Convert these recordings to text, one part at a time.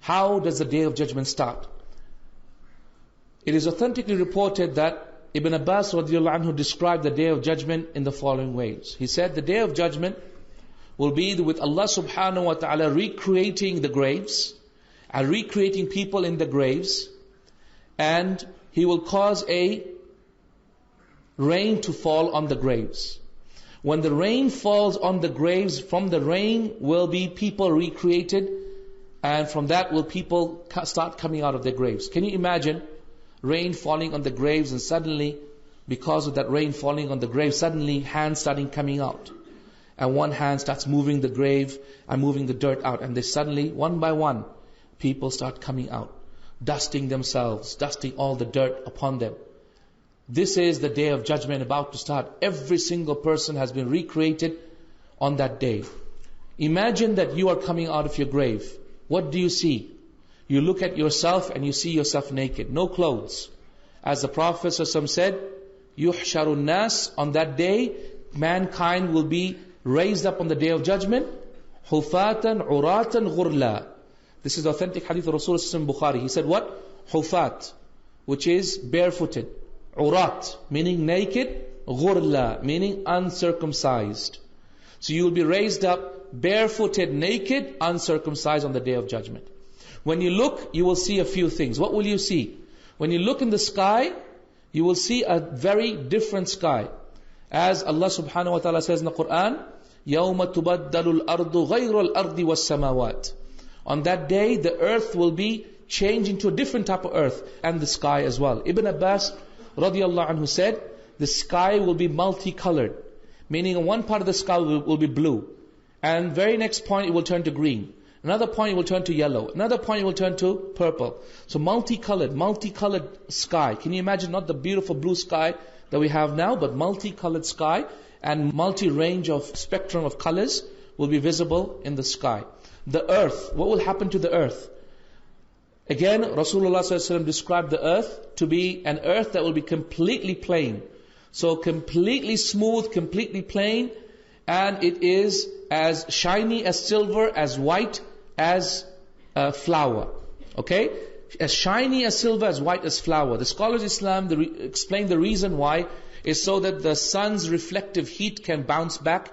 How does the Day of Judgment start? It is authentically reported that Ibn Abbas radiallahu anhu described the Day of Judgment in the following ways. He said, the Day of Judgment will be with Allah subhanahu wa ta'ala recreating the graves and recreating people in the graves, and He will cause a rain to fall on the graves. When the rain falls on the graves, from the rain will be people recreated, and from that will people start coming out of their graves. Can you imagine rain falling on the graves, and suddenly, because of that rain falling on the grave, suddenly hands starting coming out, and one hand starts moving the grave and moving the dirt out, and they suddenly, one by one, people start coming out, dusting themselves, dusting all the dirt upon them. This is the Day of Judgment about to start. Every single person has been recreated on that day. Imagine that you are coming out of your grave. What do you see? You look at yourself and you see yourself naked, no clothes. As the Prophet ﷺ said, يُحْشَرُ النَّاسِ, on that day, mankind will be raised up on the Day of Judgment, حُفَاتًا عُرَاتًا غُرْلًا. This is the authentic hadith of Rasulullah Bukhari. He said what? Hufat, which is barefooted. Urat, meaning naked. Ghurla, meaning uncircumcised. So you will be raised up barefooted, naked, uncircumcised on the Day of Judgment. When you look, you will see a few things. What will you see? When you look in the sky, you will see a very different sky. As Allah subhanahu wa ta'ala says in the Quran, يَوْمَ تُبَدَّلُ الْأَرْضُ غَيْرَ الْأَرْضِ وَالسَّمَاوَاتِ. On that day, the earth will be changed into a different type of earth, and the sky as well. Ibn Abbas radiallahu anhu said, the sky will be multicolored, meaning on one part of the sky will be blue, and very next point it will turn to green. Another point it will turn to yellow. Another point it will turn to purple. So multicolored sky. Can you imagine not the beautiful blue sky that we have now, but multicolored sky, and multi-range of spectrum of colors will be visible in the sky. The earth, what will happen to the earth? Again, Rasulullah ﷺ described the earth to be an earth that will be completely plain. So completely smooth, completely plain, and it is as shiny as silver, as white as flour. Okay? As shiny as silver, as white as flour. The scholars of Islam explain the reason why is so that the sun's reflective heat can bounce back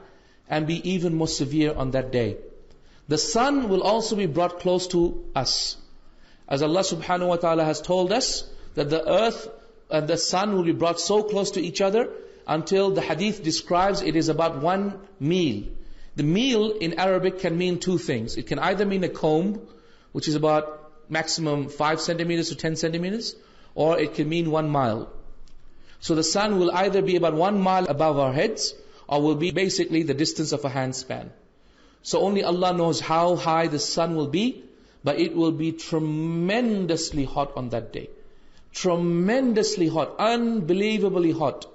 and be even more severe on that day. The sun will also be brought close to us. As Allah subhanahu wa ta'ala has told us, that the earth and the sun will be brought so close to each other until the hadith describes it is about 1 meal. The meal in Arabic can mean two things. It can either mean a comb, which is about maximum 5 centimeters to 10 centimeters, or it can mean 1 mile. So the sun will either be about 1 mile above our heads, or will be basically the distance of a handspan. So only Allah knows how high the sun will be, but it will be tremendously hot on that day. Tremendously hot, unbelievably hot.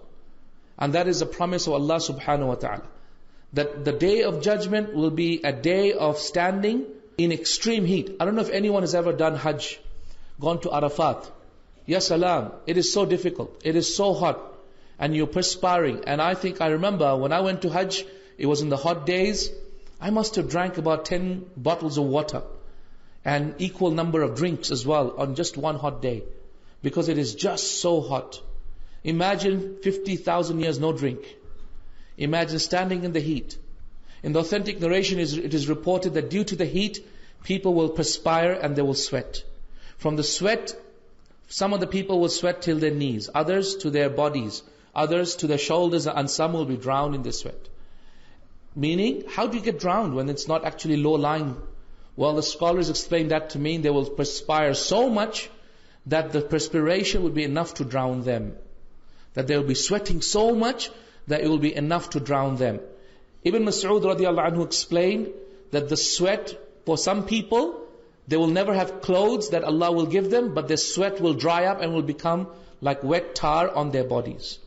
And that is the promise of Allah subhanahu wa ta'ala. That the Day of Judgment will be a day of standing in extreme heat. I don't know if anyone has ever done Hajj, gone to Arafat. Ya salam, it is so difficult. It is so hot. And you're perspiring. And I remember when I went to Hajj, it was in the hot days. I must have drank about 10 bottles of water. And equal number of drinks as well on just one hot day. Because it is just so hot. Imagine 50,000 years no drink. Imagine standing in the heat. In the authentic narration, it is reported that due to the heat, people will perspire and they will sweat. From the sweat, some of the people will sweat till their knees, others to their bodies, others to their shoulders, and some will be drowned in the sweat. Meaning, how do you get drowned when it's not actually low-lying? Well, the scholars explain that to mean they will perspire so much that the perspiration will be enough to drown them. That they will be sweating so much that it will be enough to drown them. Ibn Mas'ud radiallahu anhu explained that the sweat, for some people, they will never have clothes that Allah will give them, but their sweat will dry up and will become like wet tar on their bodies.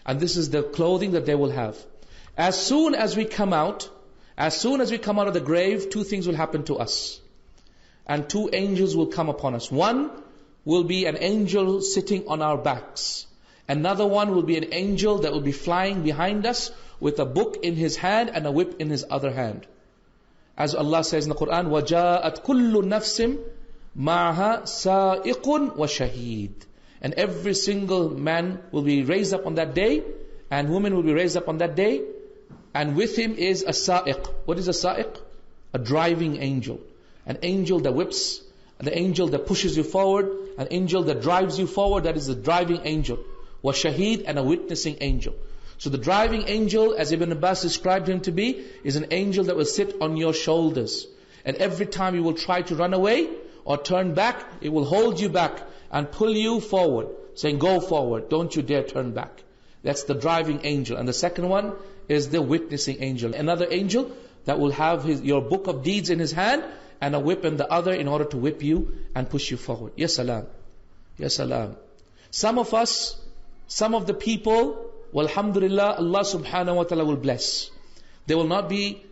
And this is the clothing that they will have. As soon as we come out of the grave, two things will happen to us. And two angels will come upon us. One will be an angel sitting on our backs. Another one will be an angel that will be flying behind us with a book in his hand and a whip in his other hand. As Allah says in the Quran, وَجَاءَتْ كُلُّ نَفْسٍ مَعَهَا سَائِقٌ وَشَهِيدٌ. And every single man will be raised up on that day, and woman will be raised up on that day, and with him is a sa'iq. What is a sa'iq? A driving angel. An angel that whips, the angel that pushes you forward, an angel that drives you forward, that is the driving angel. وَشَهِيد, and a witnessing angel. So the driving angel, as Ibn Abbas described him to be, is an angel that will sit on your shoulders. And every time you will try to run away or turn back, it will hold you back and pull you forward, saying, go forward, don't you dare turn back. That's the driving angel. And the second one is the witnessing angel. Another angel that will have your book of deeds in his hand, and a whip in the other, in order to whip you and push you forward. Ya salam. Ya salam. Some of us, some of the people, walhamdulillah, Allah subhanahu wa ta'ala will bless. They will not be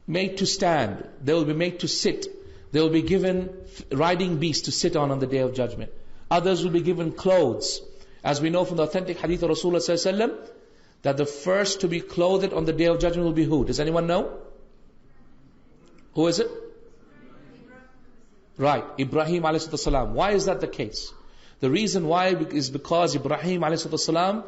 made to stand. They will be made to sit. They will be given riding beasts to sit on the Day of Judgment. Others will be given clothes. As we know from the authentic hadith of Rasulullah sallallahu alaihi wasallam, that the first to be clothed on the Day of Judgment will be who? Does anyone know? Who is it? Right, Ibrahim alayhi salam. Why is that the case? The reason why is because Ibrahim alayhi salam,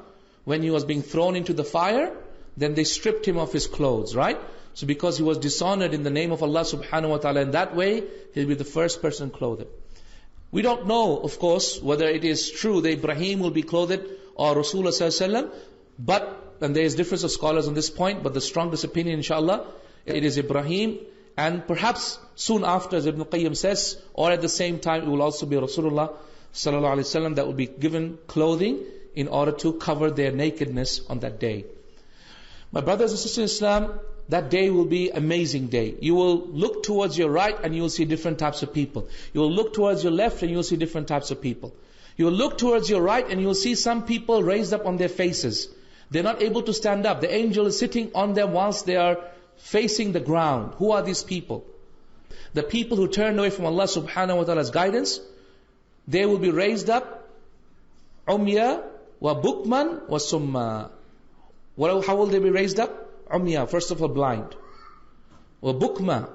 when he was being thrown into the fire, then they stripped him of his clothes, right? So because he was dishonored in the name of Allah subhanahu wa ta'ala, in that way, he'll be the first person clothed. We don't know, of course, whether it is true that Ibrahim will be clothed or Rasulullah sallallahu alaihi wasallam, but, and there is difference of scholars on this point, but the strongest opinion, inshallah, it is Ibrahim, and perhaps soon after, as Ibn Qayyim says, or at the same time, it will also be Rasulullah sallallahu alaihi wasallam that will be given clothing in order to cover their nakedness on that day. My brothers and sisters in Islam, that day will be an amazing day. You will look towards your right and you will see different types of people. You will look towards your left and you will see different types of people. You will look towards your right and you will see some people raised up on their faces. They're not able to stand up. The angel is sitting on them whilst they are facing the ground. Who are these people? The people who turned away from Allah subhanahu wa ta'ala's guidance, they will be raised up, umya wa bukman wa summa. How will they be raised up? Umya, first of all, blind. Wa bukma,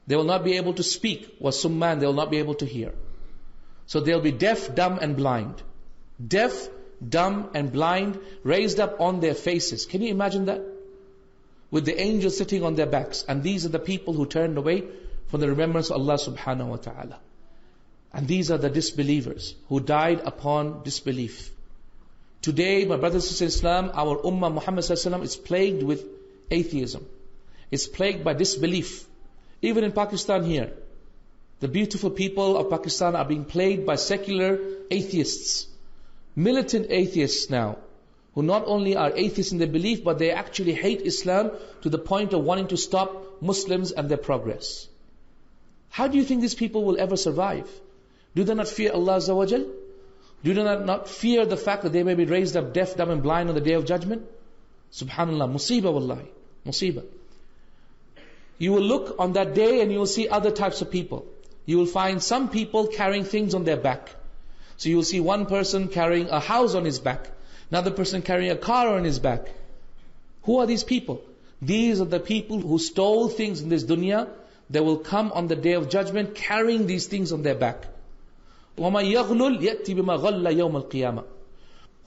they will not be able to speak. Wa summa, they will not be able to hear. So they'll be deaf, dumb and blind. Deaf, dumb and blind, raised up on their faces. Can you imagine that? With the angels sitting on their backs. And these are the people who turned away from the remembrance of Allah subhanahu wa ta'ala. And these are the disbelievers who died upon disbelief. Today, my brothers and sisters in Islam, our ummah Muhammad sallallahu alaihi wasallam is plagued with atheism. It's plagued by disbelief. Even in Pakistan here, the beautiful people of Pakistan are being plagued by secular atheists. Militant atheists now, who not only are atheists in their belief, but they actually hate Islam to the point of wanting to stop Muslims and their progress. How do you think these people will ever survive? Do they not fear Allah Azza wa Jal? Do they not fear the fact that they may be raised up deaf, dumb and blind on the Day of Judgment? Subhanallah, musibah wallahi, musibah. You will look on that day and you will see other types of people. You will find some people carrying things on their back. So you will see one person carrying a house on his back, another person carrying a car on his back. Who are these people? These are the people who stole things in this dunya. They will come on the Day of Judgment carrying these things on their back. وَمَنْ يَغْلُلْ يَأْتِ بِمَا غَلَّ يَوْمَ الْقِيَامَةِ.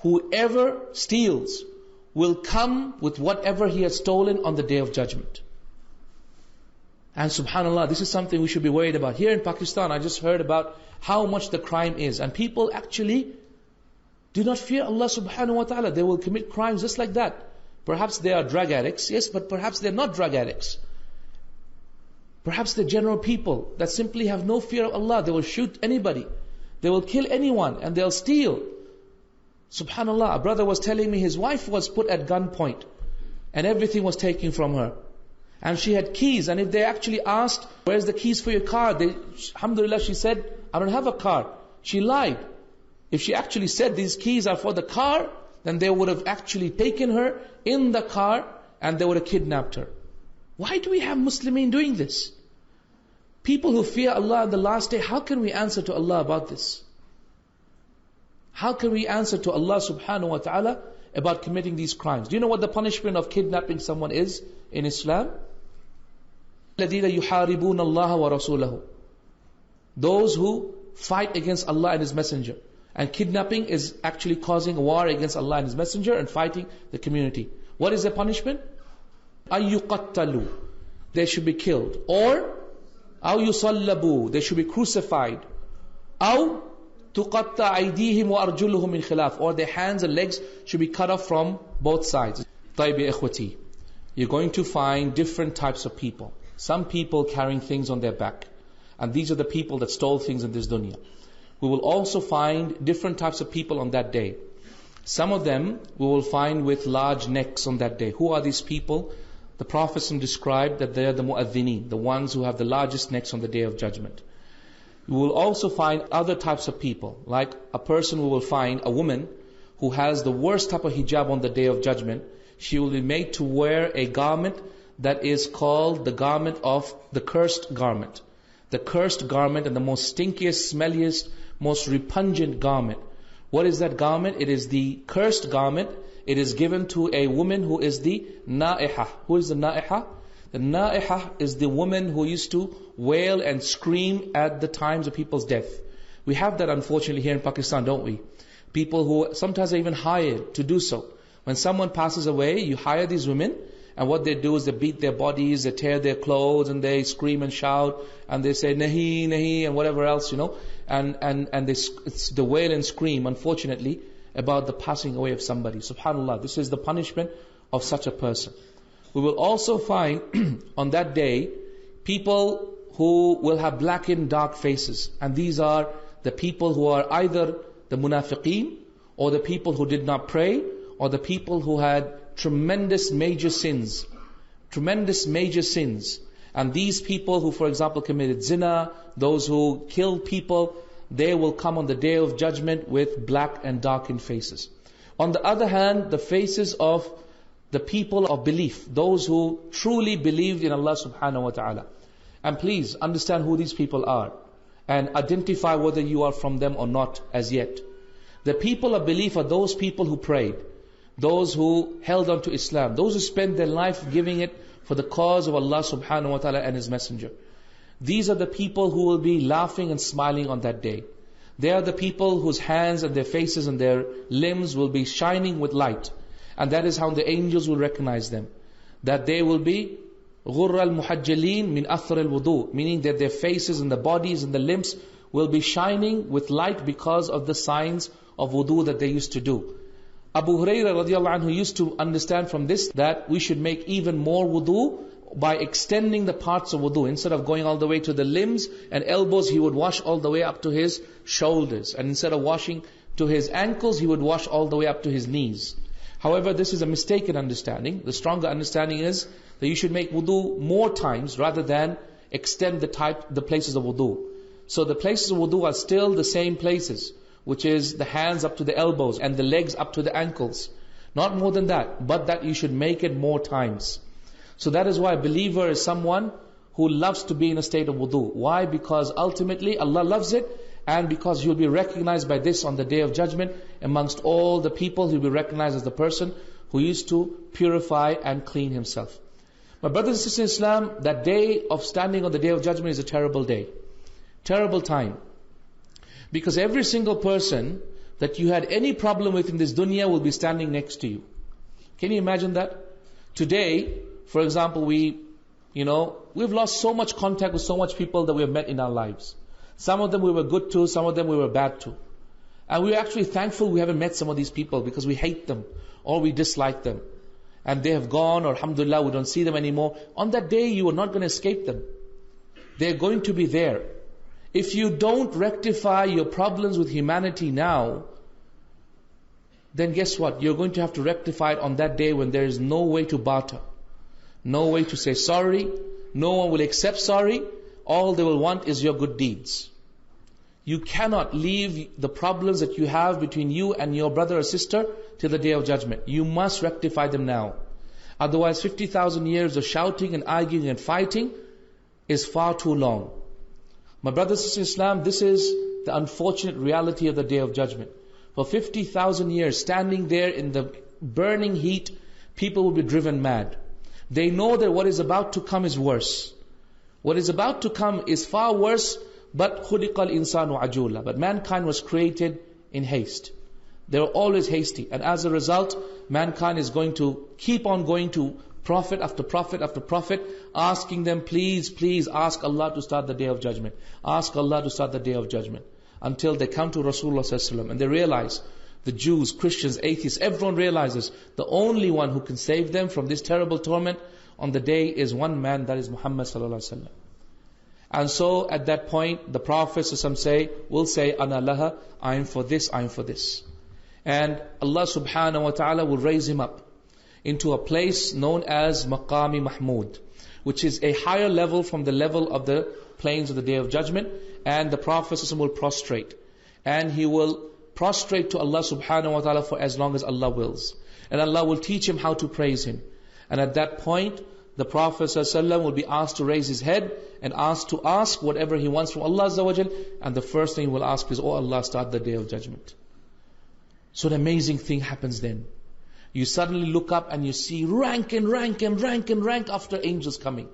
Whoever steals will come with whatever he has stolen on the Day of Judgment. And subhanallah, this is something we should be worried about. Here in Pakistan, I just heard about how much the crime is. And people actually do not fear Allah subhanahu wa ta'ala. They will commit crimes just like that. Perhaps they are drug addicts, yes, but perhaps they're not drug addicts. Perhaps they're general people that simply have no fear of Allah. They will shoot anybody. They will kill anyone and they'll steal. Subhanallah, a brother was telling me his wife was put at gunpoint and everything was taken from her. And she had keys, and if they actually asked, where's the keys for your car? Alhamdulillah, she said, I don't have a car. She lied. If she actually said these keys are for the car, then they would have actually taken her in the car and they would have kidnapped her. Why do we have Muslimin doing this? People who fear Allah on the last day, how can we answer to Allah about this? How can we answer to Allah subhanahu wa ta'ala about committing these crimes? Do you know what the punishment of kidnapping someone is in Islam? الَّذِينَ يُحَارِبُونَ اللَّهَ وَرَسُولَهُ. those who fight against Allah and His Messenger. And kidnapping is actually causing a war against Allah and His Messenger and fighting the community. What is the punishment? أَيُّقَتَّلُوا, they should be killed. Or أَوْ يُصَلَّبُوا, they should be crucified. أَوْ تُقَطَّعَ أَيْدِيهِمْ وَأَرْجُلُهُمْ مِنْ خِلَافٍ, or their hands and legs should be cut off from both sides. طيب يا إخوتي, you're going to find different types of people. Some people carrying things on their back. And these are the people that stole things in this dunya. We will also find different types of people on that day. Some of them we will find with large necks on that day. Who are these people? The Prophet described that they are the mu'adhineen, the ones who have the largest necks on the Day of Judgment. We will also find other types of people, like a person we will find, a woman who has the worst type of hijab on the Day of Judgment. She will be made to wear a garment that is called the garment of the cursed garment. The cursed garment, and the most stinkiest, smelliest, most repugnant garment. What is that garment? It is the cursed garment. It is given to a woman who is the na'iha. Who is the na'iha? The na'iha is the woman who used to wail and scream at the times of people's death. We have that unfortunately here in Pakistan, don't we? People who sometimes are even hired to do so. When someone passes away, you hire these women, and what they do is they beat their bodies, they tear their clothes, and they scream and shout, and they say nahi, nahi, and whatever else, and they wail and scream, unfortunately, about the passing away of somebody. Subhanallah, this is the punishment of such a person. We will also find on that day people who will have blackened dark faces, and these are the people who are either the munafiqeen, or the people who did not pray, or the people who had tremendous major sins. And these people who, for example, committed zina, those who killed people, they will come on the Day of Judgment with black and darkened faces. On the other hand, the faces of the people of belief, those who truly believed in Allah subhanahu wa ta'ala. And please understand who these people are, and identify whether you are from them or not as yet. The people of belief are those people who prayed, those who held on to Islam, those who spent their life giving it for the cause of Allah subhanahu wa ta'ala and His Messenger. These are the people who will be laughing and smiling on that day. They are the people whose hands and their faces and their limbs will be shining with light. And that is how the angels will recognize them. That they will be غُرَّ الْمُحَجَّلِينَ مِنْ أَثْرِ الْوُضُوءِ, meaning that their faces and the bodies and the limbs will be shining with light because of the signs of wudu that they used to do. Abu Hurairah radiallahu anhu used to understand from this that we should make even more wudu by extending the parts of wudu. Instead of going all the way to the limbs and elbows, he would wash all the way up to his shoulders. And instead of washing to his ankles, he would wash all the way up to his knees. However, this is a mistaken understanding. The stronger understanding is that you should make wudu more times rather than extend the places of wudu. So the places of wudu are still the same places, which is the hands up to the elbows and the legs up to the ankles. Not more than that, but that you should make it more times. So that is why a believer is someone who loves to be in a state of wudu. Why? Because ultimately Allah loves it, and because you'll be recognized by this on the Day of Judgment amongst all the people. You'll be recognized as the person who used to purify and clean himself. My brothers and sisters in Islam, that day of standing on the Day of Judgment is a terrible day. Terrible time. Because every single person that you had any problem with in this dunya will be standing next to you. Can you imagine that? Today, for example, we've lost so much contact with so much people that we have met in our lives. Some of them we were good to, some of them we were bad to. And we're actually thankful we haven't met some of these people because we hate them or we dislike them. And they have gone, or alhamdulillah, we don't see them anymore. On that day, you are not going to escape them. They're going to be there. If you don't rectify your problems with humanity now, then guess what? You're going to have to rectify it on that day when there is no way to barter. No way to say sorry. No one will accept sorry. All they will want is your good deeds. You cannot leave the problems that you have between you and your brother or sister till the Day of Judgment. You must rectify them now. Otherwise, 50,000 years of shouting and arguing and fighting is far too long. My brothers and sisters in Islam, this is the unfortunate reality of the Day of Judgment. For 50,000 years, standing there in the burning heat, people will be driven mad. They know that what is about to come is worse. What is about to come is far worse But خُلِقَ الْإِنسَانُ عَجُولًا. But mankind was created in haste. They were always hasty. And as a result, mankind is going to keep on going to prophet after prophet after prophet, asking them, please, please ask Allah to start the day of judgment. Ask Allah to start the day of judgment. Until they come to Rasulullah sallallahu alaihi wasallam and they realize, the Jews, Christians, atheists, everyone realizes the only one who can save them from this terrible torment on the day is one man, that is Muhammad sallallahu alaihi wasallam. And so at that point, the prophets, as some say, will say, Ana laha, I am for this, I am for this. And Allah subhanahu wa ta'ala will raise him up into a place known as Maqami Mahmud, which is a higher level from the level of the plains of the Day of Judgment. And the Prophet will prostrate. And he will prostrate to Allah subhanahu wa ta'ala for as long as Allah wills. And Allah will teach him how to praise him. And at that point, the Prophet will be asked to raise his head and asked to ask whatever he wants from Allah Azza wa Jal. And the first thing he will ask is, Oh Allah, start the Day of Judgment. So an amazing thing happens then. You suddenly look up and you see rank and rank and rank and rank after angels coming.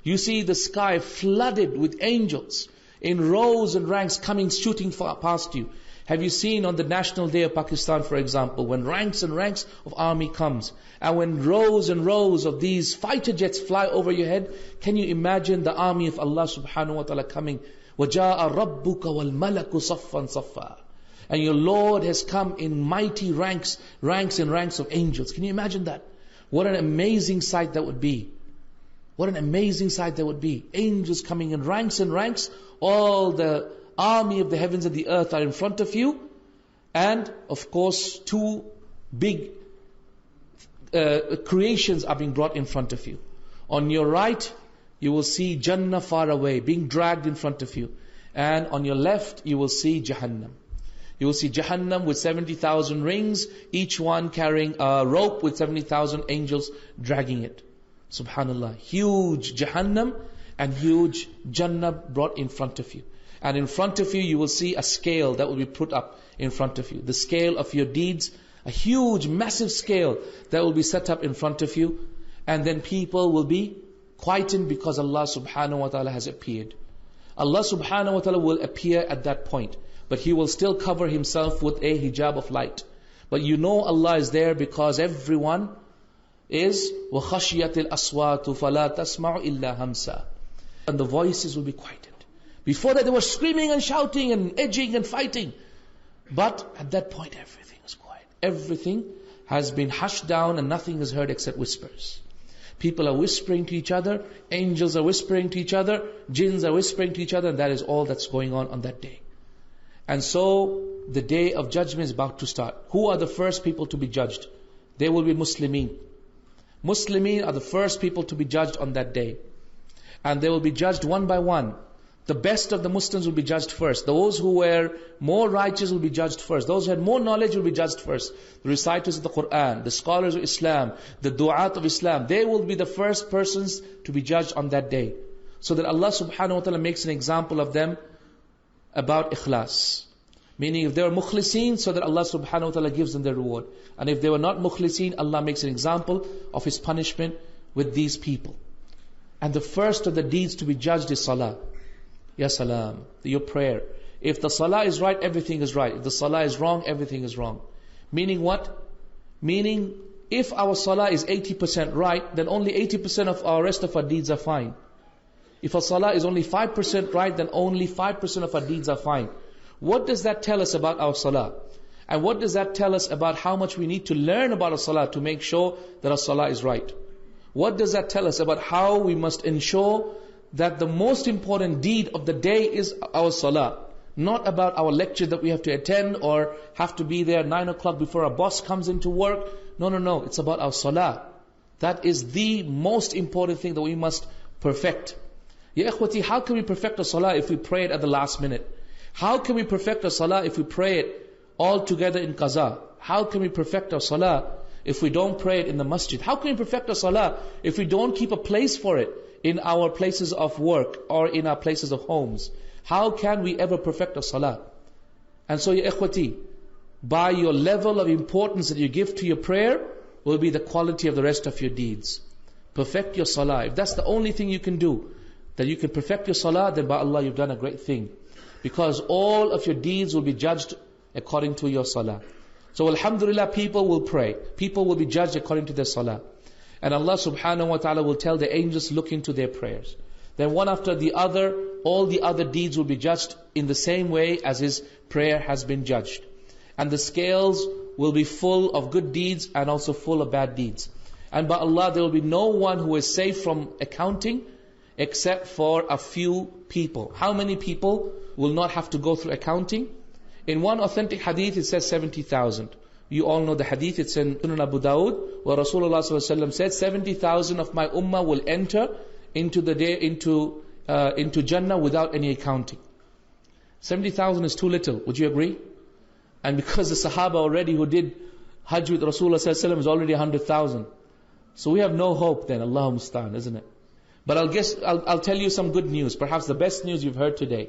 You see the sky flooded with angels in rows and ranks coming, shooting past you. Have you seen on the National Day of Pakistan, for example, when ranks and ranks of army comes, and when rows and rows of these fighter jets fly over your head, can you imagine the army of Allah subhanahu wa ta'ala coming? وَجَاءَ رَبُّكَ وَالْمَلَكُ صَفًّا صَفًّا. And your Lord has come in mighty ranks and ranks of angels. Can you imagine that? What an amazing sight that would be. What an amazing sight that would be. Angels coming in ranks and ranks. All the army of the heavens and the earth are in front of you. And of course, two big creations are being brought in front of you. On your right, you will see Jannah far away, being dragged in front of you. And on your left, you will see Jahannam. You will see Jahannam with 70,000 rings, each one carrying a rope with 70,000 angels dragging it. Subhanallah. Huge Jahannam and huge Jannah brought in front of you. And in front of you, you will see a scale that will be put up in front of you. The scale of your deeds, a huge, massive scale that will be set up in front of you. And then people will be quietened because Allah subhanahu wa ta'ala has appeared. Allah subhanahu wa ta'ala will appear at that point. But He will still cover Himself with a hijab of light. But you know Allah is there because everyone is وَخَشْيَتِ الْأَصْوَاتُ فَلَا تَسْمَعُ إِلَّا هَمْسًا. And the voices will be quieted. Before that they were screaming and shouting and edging and fighting. But at that point everything is quiet. Everything has been hushed down and nothing is heard except whispers. People are whispering to each other. Angels are whispering to each other. Jinns are whispering to each other. And that is all that's going on that day. And so, the day of judgment is about to start. Who are the first people to be judged? They will be Muslimin. Muslimin are the first people to be judged on that day. And they will be judged one by one. The best of the Muslims will be judged first. Those who were more righteous will be judged first. Those who had more knowledge will be judged first. The reciters of the Quran, the scholars of Islam, the du'at of Islam, they will be the first persons to be judged on that day. So that Allah subhanahu wa ta'ala makes an example of them about ikhlas. Meaning if they were mukhlisin, so that Allah subhanahu wa ta'ala gives them their reward. And if they were not mukhlisin, Allah makes an example of His punishment with these people. And the first of the deeds to be judged is salah. Ya salam, your prayer. If the salah is right, everything is right. If the salah is wrong, everything is wrong. Meaning what? Meaning, if our salah is 80% right, then only 80% of our rest of our deeds are fine. If our salah is only 5% right, then only 5% of our deeds are fine. What does that tell us about our salah? And what does that tell us about how much we need to learn about our salah to make sure that our salah is right? What does that tell us about how we must ensure that the most important deed of the day is our salah? Not about our lecture that we have to attend or have to be there 9 o'clock before our boss comes into work. No. It's about our salah. That is the most important thing that we must perfect. Ya ikhwati, how can we perfect our salah if we pray it at the last minute? How can we perfect our salah if we pray it all together in qaza? How can we perfect our salah if we don't pray it in the masjid? How can we perfect our salah if we don't keep a place for it in our places of work or in our places of homes? How can we ever perfect our salah? And so, ya ikhwati, by your level of importance that you give to your prayer will be the quality of the rest of your deeds. Perfect your salah. If that's the only thing you can do, that you can perfect your salah, then by Allah you've done a great thing. because all of your deeds will be judged according to your salah. So alhamdulillah, people will pray. People will be judged according to their salah. And Allah subhanahu wa ta'ala will tell the angels, look into their prayers. Then one after the other, all the other deeds will be judged in the same way as his prayer has been judged. And the scales will be full of good deeds and also full of bad deeds. And by Allah, there will be no one who is safe from accounting except for a few people. How many people will not have to go through accounting? In one authentic hadith, it says 70,000. You all know the hadith, it's in Sunan Abu Dawud, where Rasulullah ﷺ said, 70,000 of my ummah will enter into Jannah without any accounting. 70,000 is too little, would you agree? And because the Sahaba already who did Hajj with Rasulullah ﷺ is already 100,000. So we have no hope then, Allahu Musta'an, isn't it? But I'll tell you some good news, perhaps the best news you've heard today.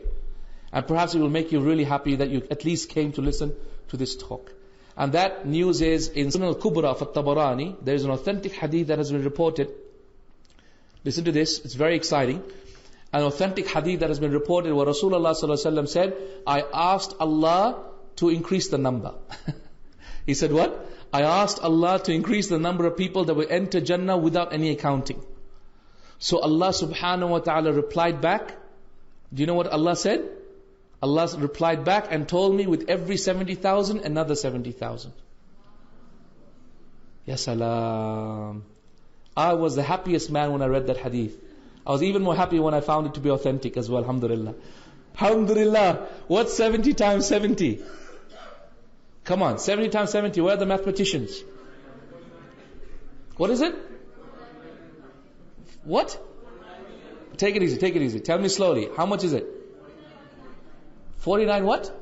And perhaps it will make you really happy that you at least came to listen to this talk. And that news is in Sunan al-Kubra of At-Tabarani, there is an authentic hadith that has been reported. Listen to this, it's very exciting. An authentic hadith that has been reported where Rasulullah ﷺ said, I asked Allah to increase the number. He said what? I asked Allah to increase the number of people that will enter Jannah without any accounting. So Allah subhanahu wa ta'ala replied back. Do you know what Allah said? Allah replied back and told me with every 70,000, another 70,000. Ya salam. I was the happiest man when I read that hadith. I was even more happy when I found it to be authentic as well, alhamdulillah. Alhamdulillah. What's 70 times 70? Come on, 70 times 70, where are the mathematicians? What is it? What? Take it easy, take it easy. Tell me slowly. How much is it? 49 what?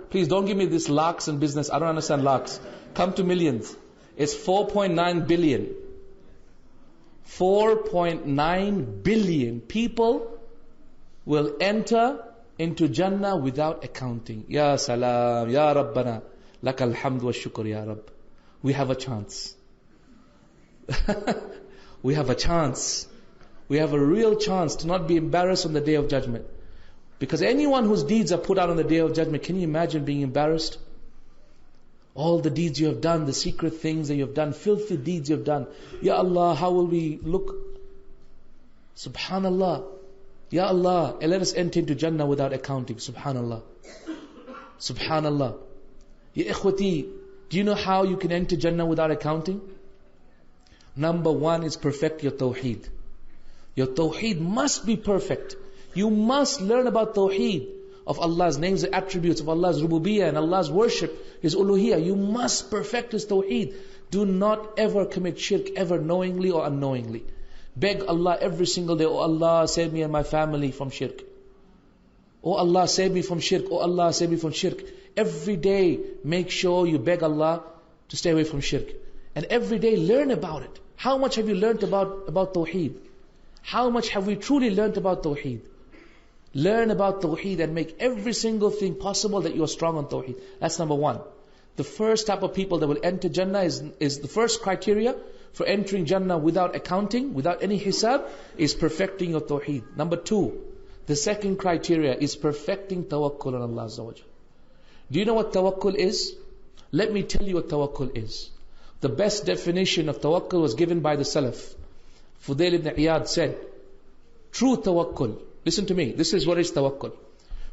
Please don't give me this lakhs and business. I don't understand lakhs. Come to millions. It's 4.9 billion. 4.9 billion people will enter into Jannah without accounting. Ya salam, Ya Rabbana, lakal hamd wa shukr Ya Rabb. We have a chance. We have a chance. We have a real chance to not be embarrassed on the Day of Judgment. Because anyone whose deeds are put out on the Day of Judgment, can you imagine being embarrassed? All the deeds you have done, the secret things that you have done, filthy deeds you have done. Ya Allah, how will we look? Subhanallah. Ya Allah, let us enter into Jannah without accounting. Subhanallah. Subhanallah. Ya ikhwati, do you know how you can enter Jannah without accounting? Number one is perfect your tawheed. Your tawheed must be perfect. You must learn about tawheed, of Allah's names and attributes, of Allah's rububiyyah and Allah's worship, His uluhiyyah. You must perfect His tawheed. Do not ever commit shirk, ever knowingly or unknowingly. Beg Allah every single day, Oh Allah, save me and my family from shirk. Oh Allah, save me from shirk. Oh Allah, save me from shirk. Every day, make sure you beg Allah to stay away from shirk. And every day, learn about it. How much have you learned about tawheed? How much have we truly learned about tawheed? Learn about tawheed and make every single thing possible that you are strong on tawheed. That's number one. The first type of people that will enter Jannah is the first criteria for entering Jannah without accounting, without any hisab, is perfecting your tawheed. Number two, the second criteria is perfecting tawakkul on Allah Azza wa Jal. Do you know what tawakkul is? Let me tell you what tawakkul is. The best definition of tawakkul was given by the Salaf. Fudail ibn Iyad said, true tawakkul, listen to me, this is what is tawakkul.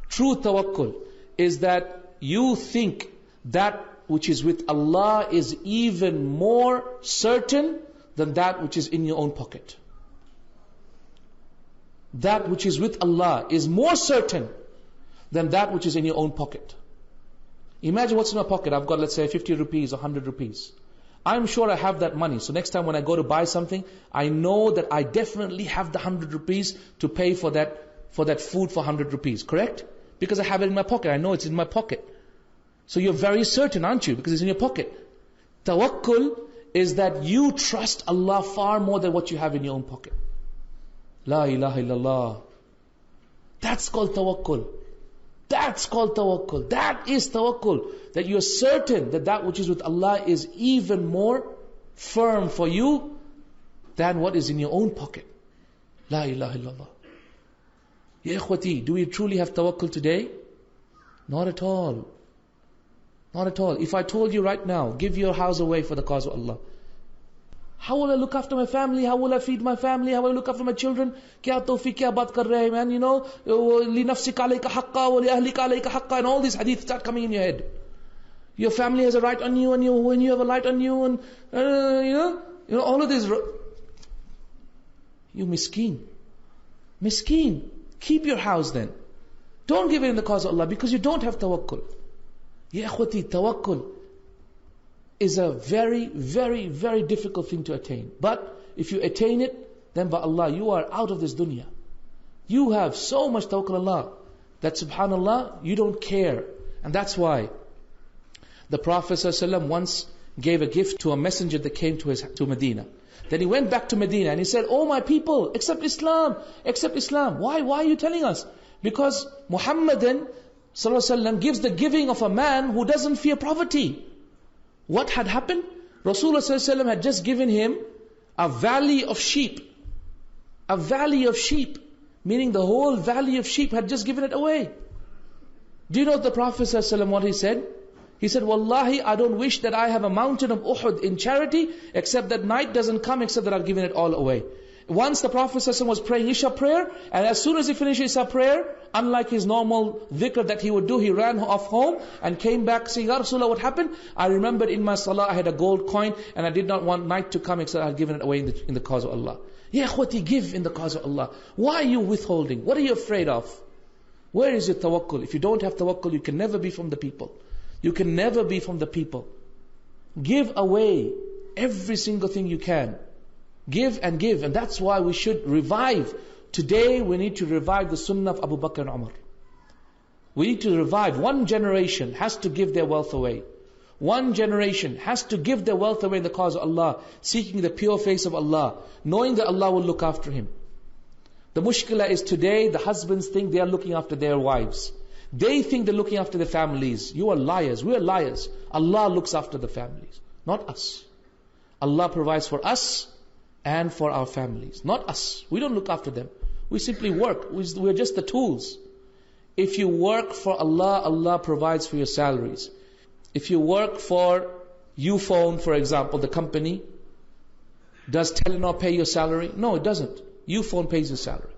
True tawakkul is that you think that which is with Allah is even more certain than that which is in your own pocket. That which is with Allah is more certain than that which is in your own pocket. Imagine what's in my pocket. I've got, let's say, 50 rupees or 100 rupees. I'm sure I have that money. So next time when I go to buy something, I know that I definitely have the 100 rupees to pay for that food for 100 rupees. Correct? Because I have it in my pocket. I know it's in my pocket. So you're very certain, aren't you? Because it's in your pocket. Tawakkul is that you trust Allah far more than what you have in your own pocket. La ilaha illallah. That's called tawakkul. That's called tawakkul. That is tawakkul. That you are certain that that which is with Allah is even more firm for you than what is in your own pocket. La ilaha illallah. Ya ikhwati, do we truly have tawakkul today? Not at all. Not at all. If I told you right now, give your house away for the cause of Allah, how will I look after my family? How will I feed my family? How will I look after my children? Kya tawfiq, kya baat kar rahe hai, man? You know, لِنَفْسِكَ عَلَيْكَ حَقًّا وَلِأَهْلِكَ عَلَيْكَ حَقًّا, and all these hadith start coming in your head. Your family has a right on you, and when you have a right on you, and you know, all of this. You miskeen. Miskeen. Keep your house then. Don't give it in the cause of Allah, because you don't have tawakkul. Ya ikhwati, tawakkul is a very, very, very difficult thing to attain. But if you attain it, then by Allah, you are out of this dunya. You have so much tawakkul Allah that subhanallah, you don't care. And that's why the Prophet ﷺ once gave a gift to a messenger that came to Medina. Then he went back to Medina and he said, "Oh my people, accept Islam, accept Islam." Why are you telling us? Because Muhammadan ﷺ gives the giving of a man who doesn't fear poverty. What had happened? Rasulullah ﷺ had just given him a valley of sheep. A valley of sheep. Meaning the whole valley of sheep had just given it away. Do you know the Prophet ﷺ what he said? He said, "Wallahi, I don't wish that I have a mountain of Uhud in charity, except that night doesn't come, except that I've given it all away." Once the Prophet ﷺ was praying Isha prayer, and as soon as he finished Isha prayer, unlike his normal dhikr that he would do, he ran off home and came back saying, "Ya Rasulullah, what happened? I remembered in my salah I had a gold coin, and I did not want night to come, except I had given it away in the cause of Allah." Ya ikhwati, give in the cause of Allah. Why are you withholding? What are you afraid of? Where is your tawakkul? If you don't have tawakkul, you can never be from the people. You can never be from the people. Give away every single thing you can. Give and give. And that's why we should revive. Today we need to revive the sunnah of Abu Bakr and Umar. We need to revive. One generation has to give their wealth away. One generation has to give their wealth away in the cause of Allah, seeking the pure face of Allah, knowing that Allah will look after him. The mushkila is today the husbands think they are looking after their wives. They think they're looking after their families. You are liars. We are liars. Allah looks after the families, not us. Allah provides for us and for our families, not us. We don't look after them. We simply work. We're just the tools. If you work for Allah, Allah provides for your salaries. If you work for Ufone, for example, the company, does Telenor pay your salary? No, it doesn't. Ufone pays your salary.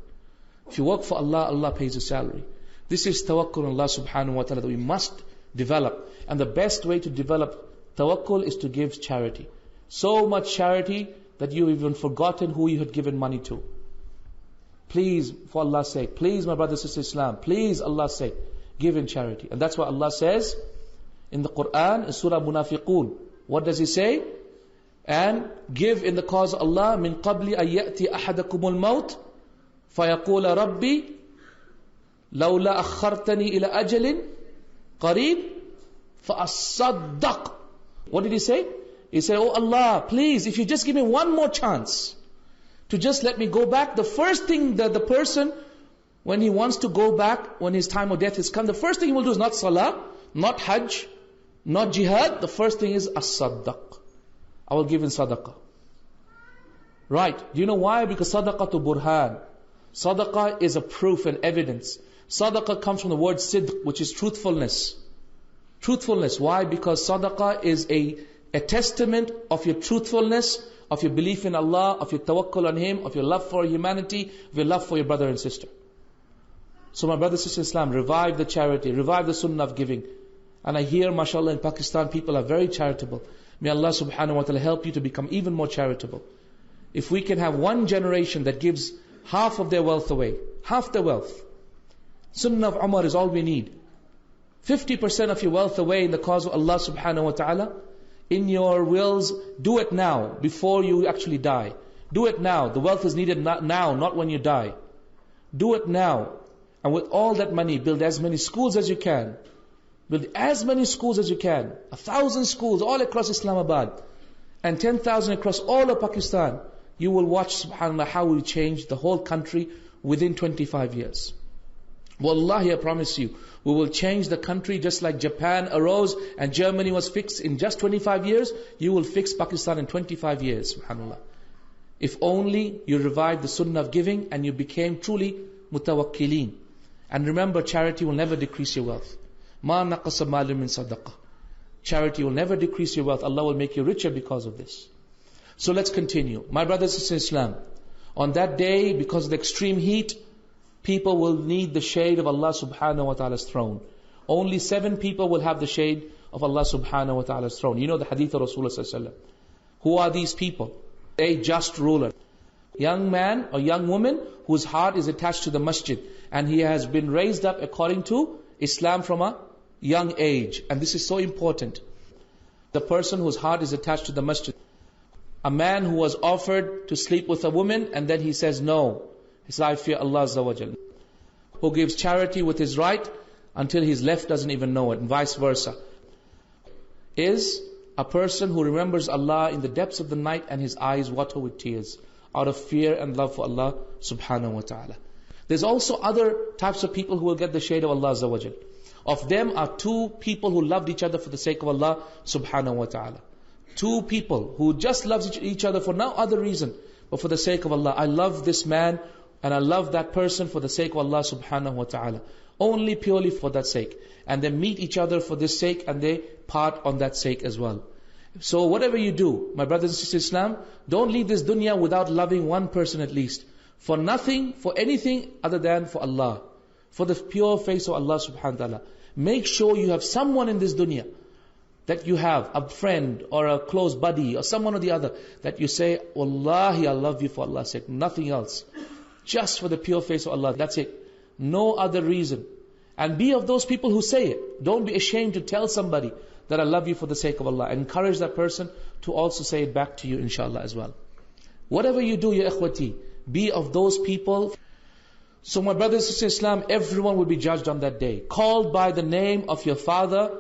If you work for Allah, Allah pays your salary. This is tawakkul on Allah subhanahu wa ta'ala that we must develop. And the best way to develop tawakkul is to give charity. So much charity that you've even forgotten who you had given money to. Please, for Allah's sake, please my brothers and sisters Islam, please Allah's sake, give in charity. And that's why Allah says in the Quran, in Surah Munafiqun, what does He say? And give in the cause of Allah, min qabli an ya'ti ahadakumul maut, fayaqula rabbi, لولا أخرتني إلى أجل قريب فأصدق. What did he say? He said, "Oh Allah, please, if you just give me one more chance to just let me go back." The first thing that the person, when he wants to go back, when his time of death has come, the first thing he will do is not salah, not hajj, not jihad. The first thing is as-saddaq. I will give in sadaqah. Right. Do you know why? Because sadaqah to burhan. Sadaqah is a proof and evidence. Sadaqah comes from the word sidq, which is truthfulness. Truthfulness. Why? Because sadaqah is a testament of your truthfulness, of your belief in Allah, of your tawakkul on Him, of your love for humanity, of your love for your brother and sister. So my brothers and sisters in Islam, revive the charity, revive the sunnah of giving. And I hear, mashallah, in Pakistan, people are very charitable. May Allah subhanahu wa ta'ala help you to become even more charitable. If we can have one generation that gives half of their wealth away, half their wealth. Sunnah of Umar is all we need. 50% of your wealth away in the cause of Allah subhanahu wa ta'ala. In your wills, do it now, before you actually die. Do it now. The wealth is needed now, not when you die. Do it now. And with all that money, build as many schools as you can. Build as many schools as you can. 1,000 schools all across Islamabad. And 10,000 across all of Pakistan. You will watch, subhanAllah, how we change the whole country within 25 years. Wallahi, I promise you, we will change the country just like Japan arose and Germany was fixed in just 25 years. You will fix Pakistan in 25 years, subhanAllah. If only you revived the sunnah of giving and you became truly متوكلين. And remember, charity will never decrease your wealth. ما نقص مال من صدقة. Charity will never decrease your wealth. Allah will make you richer because of this. So let's continue. My brothers and sisters in Islam, on that day, because of the extreme heat, people will need the shade of Allah subhanahu wa ta'ala's throne. Only 7 people will have the shade of Allah subhanahu wa ta'ala's throne. You know the hadith of Rasulullah sallallahu alaihi wasallam. Who are these people? A just ruler. Young man or young woman whose heart is attached to the masjid, and he has been raised up according to Islam from a young age. And this is so important. The person whose heart is attached to the masjid. A man who was offered to sleep with a woman and then he says no. He says, I fear Allah Azza wa Jal. Who gives charity with his right until his left doesn't even know it, and vice versa. Is a person who remembers Allah in the depths of the night and his eyes water with tears out of fear and love for Allah subhanahu wa ta'ala. There's also other types of people who will get the shade of Allah Azza wa Jal. Of them are 2 people who loved each other for the sake of Allah subhanahu wa ta'ala. 2 people who just loves each other for no other reason but for the sake of Allah. I love this man and I love that person for the sake of Allah subhanahu wa ta'ala. Only purely for that sake. And they meet each other for this sake and they part on that sake as well. So whatever you do, my brothers and sisters in Islam, don't leave this dunya without loving one person at least. For nothing, for anything other than for Allah. For the pure face of Allah subhanahu wa ta'ala. Make sure you have someone in this dunya that you have, a friend or a close buddy or someone or the other, that you say, Wallahi, I love you for Allah's sake, nothing else. Just for the pure face of Allah, that's it. No other reason. And be of those people who say it. Don't be ashamed to tell somebody that I love you for the sake of Allah. Encourage that person to also say it back to you, inshallah, as well. Whatever you do, ya ikhwati, be of those people. So my brothers and sisters in Islam, everyone will be judged on that day. Called by the name of your father,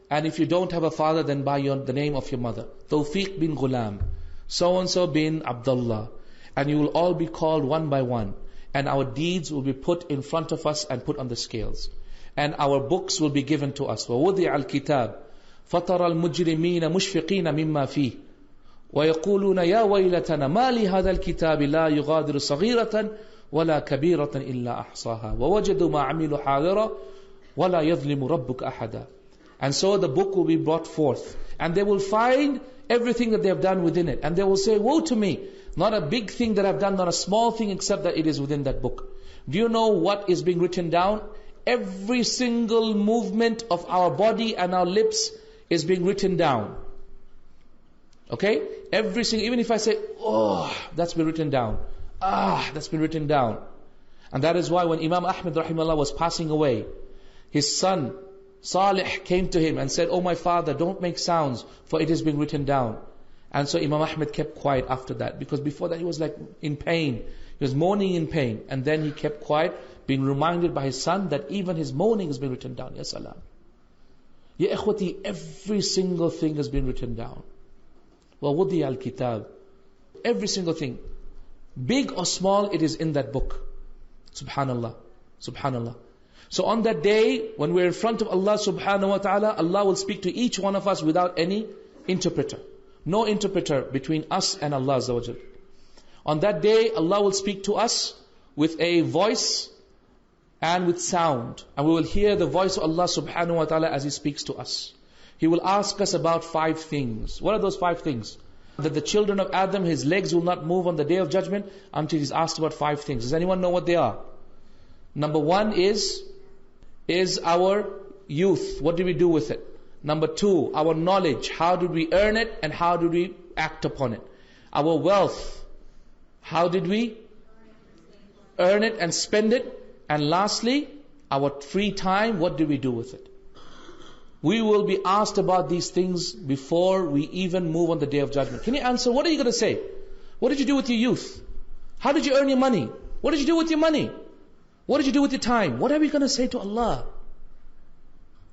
and if you don't have a father, then by the name of your mother. Tawfiq bin Ghulam, so-and-so bin Abdullah. And you will all be called one by one. And our deeds will be put in front of us and put on the scales. And our books will be given to us. وَوُضِعَ الْكِتَابِ فَتَرَى الْمُجْرِمِينَ مُشْفِقِينَ مِمَّا فِيهِ وَيَقُولُونَ يَا وَيْلَتَنَا مَا لِهَذَا الْكِتَابِ لَا يُغَادِرُ صَغِيرَةً وَلَا كَبِيرَةً إِلَّا أَحْصَاهَا وَوَجَدُوا مَا عَمِلُوا حَاضِرًا وَلَا يَظْلِمُ رَبُّكَ أَحَدًا. And so the book will be brought forth. And they will find everything that they have done within it. And they will say, woe to me. Not a big thing that I've done, not a small thing, except that it is within that book. Do you know what is being written down? Every single movement of our body and our lips is being written down. Okay? Every single, even if I say, oh, that's been written down. That's been written down. And that is why when Imam Ahmad rahimahullah was passing away, his son Salih came to him and said, oh my father, don't make sounds, for it has been written down. And so Imam Ahmad kept quiet after that, because before that he was like in pain. He was moaning in pain. And then he kept quiet, being reminded by his son that even his moaning has been written down. Ya salam. Ya ikhwati, every single thing has been written down. وَوُضِيَ الْكِتَابِ. Every single thing. Big or small, it is in that book. Subhanallah. Subhanallah. So on that day, when we're in front of Allah subhanahu wa ta'ala, Allah will speak to each one of us without any interpreter. No interpreter between us and Allah Azza wa Jal. On that day, Allah will speak to us with a voice and with sound. And we will hear the voice of Allah subhanahu wa ta'ala as He speaks to us. He will ask us about 5 things. What are those 5 things? That the children of Adam, his legs will not move on the day of judgment until he's asked about 5 things. Does anyone know what they are? Number 1 is our youth. What do we do with it? Number 2, our knowledge. How did we earn it and how did we act upon it? Our wealth. How did we earn it and spend it? And lastly, our free time. What do we do with it? We will be asked about these things before we even move on the day of judgment. Can you answer? What are you going to say? What did you do with your youth? How did you earn your money? What did you do with your money? What did you do with your time? What are we going to say to Allah?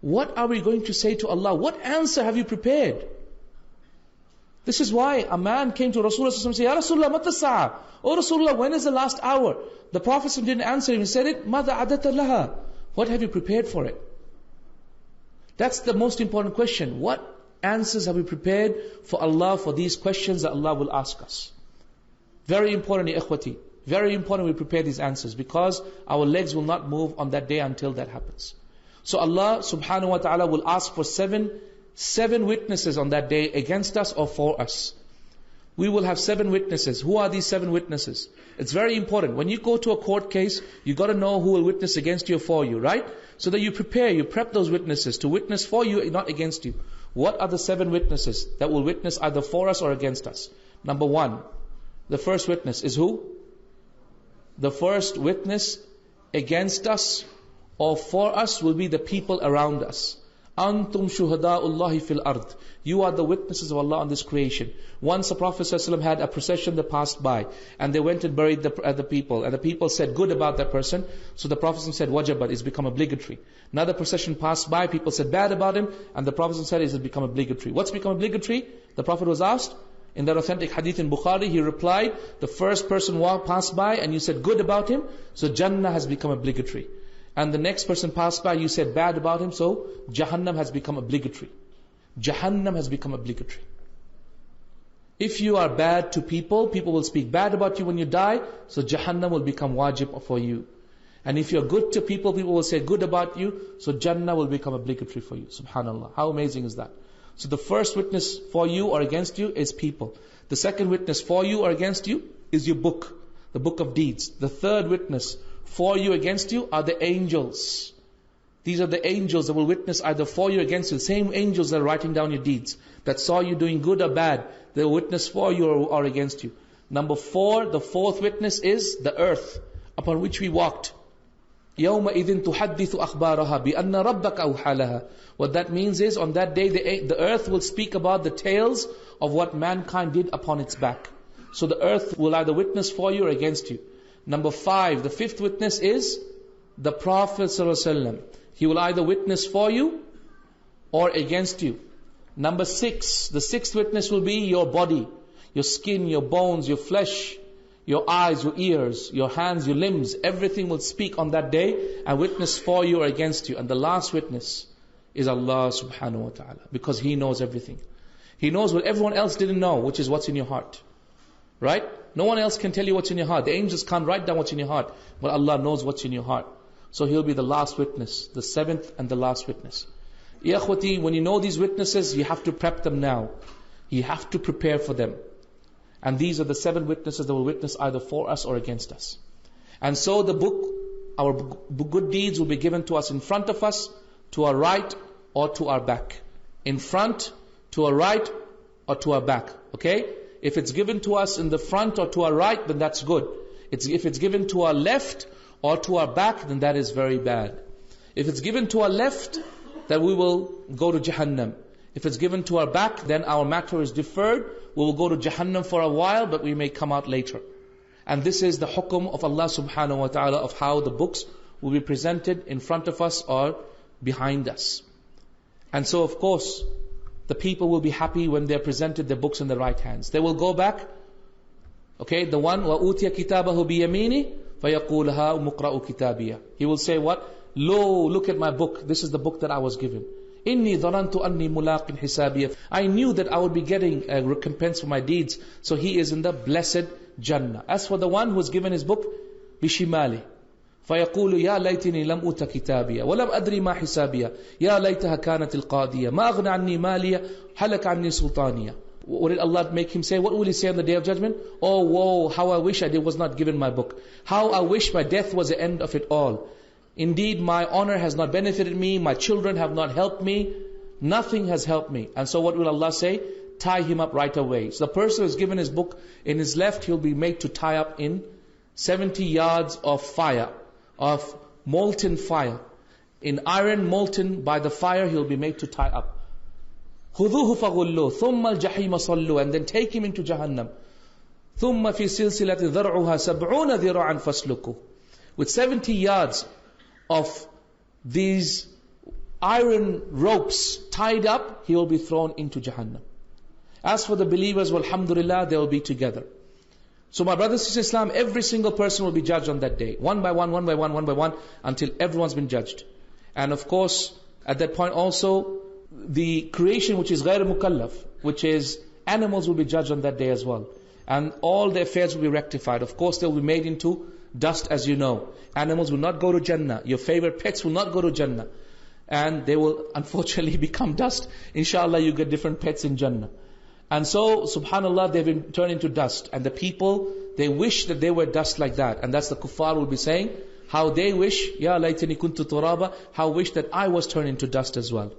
What are we going to say to Allah? What answer have you prepared? This is why a man came to Rasulullah and said, Ya Rasulullah, mata sa'a? Oh Rasulullah, when is the last hour? The Prophet didn't answer him. He said it, Mada adata laha? What have you prepared for it? That's the most important question. What answers have we prepared for Allah for these questions that Allah will ask us? Very important, ya ikhwati. Very important we prepare these answers, because our legs will not move on that day until that happens. So Allah subhanahu wa ta'ala will ask for seven witnesses on that day against us or for us. We will have 7 witnesses. Who are these 7 witnesses? It's very important. When you go to a court case, you got to know who will witness against you or for you, right? So that you prep those witnesses to witness for you, not against you. What are the 7 witnesses that will witness either for us or against us? Number 1, the first witness is who? The first witness against us or for us will be the people around us. Antum shuhada'ullahi fil ard. You are the witnesses of Allah on this creation. Once the Prophet ﷺ had a procession that passed by, and they went and buried the people, and the people said good about that person. So the Prophet ﷺ said, wajabat, it's become obligatory. Another procession passed by, people said bad about him, and the Prophet ﷺ said, it's become obligatory. What's become obligatory? The Prophet was asked, in that authentic hadith in Bukhari, he replied, the first person passed by and you said good about him, so Jannah has become obligatory. And the next person passed by, you said bad about him, so Jahannam has become obligatory. Jahannam has become obligatory. If you are bad to people, people will speak bad about you when you die, so Jahannam will become wajib for you. And if you're good to people, people will say good about you, so Jannah will become obligatory for you. Subhanallah. How amazing is that? So the first witness for you or against you is people. The second witness for you or against you is your book, the book of deeds. The third witness for you against you are the angels. These are the angels that will witness either for you or against you. The same angels that are writing down your deeds, that saw you doing good or bad, they will witness for you or against you. Number 4, the fourth witness is the earth upon which we walked. يَوْمَئِذٍ تُحَدِّثُ أَخْبَارَهَا بِأَنَّ رَبَّكَ أَوْحَى لَهَا. What that means is, on that day, the earth will speak about the tales of what mankind did upon its back. So the earth will either witness for you or against you. Number 5, the fifth witness is the Prophet ﷺ. He will either witness for you or against you. Number 6, the sixth witness will be your body, your skin, your bones, your flesh, your eyes, your ears, your hands, your limbs. Everything will speak on that day and witness for you or against you. And the last witness is Allah subhanahu wa ta'ala, because He knows everything. He knows what everyone else didn't know, which is what's in your heart. Right? No one else can tell you what's in your heart. The angels can't write down what's in your heart, but Allah knows what's in your heart. So He'll be the last witness, the seventh and the last witness. Ya akhwati, when you know these witnesses, you have to prep them now. You have to prepare for them. And these are the 7 witnesses that will witness either for us or against us. And so the book, our good deeds will be given to us in front of us, to our right or to our back. In front, to our right or to our back. Okay? If it's given to us in the front or to our right, then that's good. If it's given to our left or to our back, then that is very bad. If it's given to our left, then we will go to Jahannam. If it's given to our back, then our matter is deferred. We will go to Jahannam for a while, but we may come out later. And this is the hukum of Allah subhanahu wa ta'ala of how the books will be presented in front of us or behind us. And so of course, the people will be happy when they are presented their books in the right hands. They will go back, okay, the one, وَأُوتِيَ كِتَابَهُ بِيَمِينِ فَيَقُولُ هَا مُقْرَأُ كِتَابِيَ. He will say what? Lo, look at my book. This is the book that I was given. إِنِّي ظَنَنْتُ أَنِّي مُلَاقٍ حِسَابِيَ. I knew that I would be getting a recompense for my deeds. So he is in the blessed Jannah. As for the one who has given his book, بِشِمَالِهِ فيقول يا ليتني لم أوت كتابيا ولم أدري ما حسابيا يا ليتها كانت القاضية ما أغنى عني ماليا هلك عني سلطانيا. What did Allah make him say? What will he say on the Day of Judgment? Oh woe, how I wish I was not given my book. How I wish my death was the end of it all. Indeed my honor has not benefited me, my children have not helped me, nothing has helped me. And so what will Allah say? Tie him up right away. So the person who is given his book in his left, he'll be made to tie up in 70 yards of fire, of molten fire. In iron molten by the fire, he'll be made to tie up. خُذُوهُ فَغُلُّوهُ ثُمَّ الْجَحِيمَ صَلُّوا. And then take him into Jahannam. ثُمَّ فِي سِلْسِلَةِ ذَرْعُهَا سَبْعُونَ ذِرَاعًا فَاسْلُكُوهُ. With 70 yards of these iron ropes tied up, he will be thrown into Jahannam. As for the believers, walhamdulillah, they will be together. So my brothers and sisters in Islam, every single person will be judged on that day. One by one, one by one, one by one, until everyone's been judged. And of course, at that point also, the creation which is غير مكلف, which is animals, will be judged on that day as well. and all their affairs will be rectified. Of course, they will be made into dust, as you know. Animals will not go to Jannah. Your favorite pets will not go to Jannah. And they will unfortunately become dust. Inshallah, you get different pets in Jannah. And so, subhanallah, they've been turned into dust. And the people, they wish that they were dust like that. And that's the kuffar will be saying, how they wish, Ya laytani kuntu turaba, how wish that I was turned into dust as well.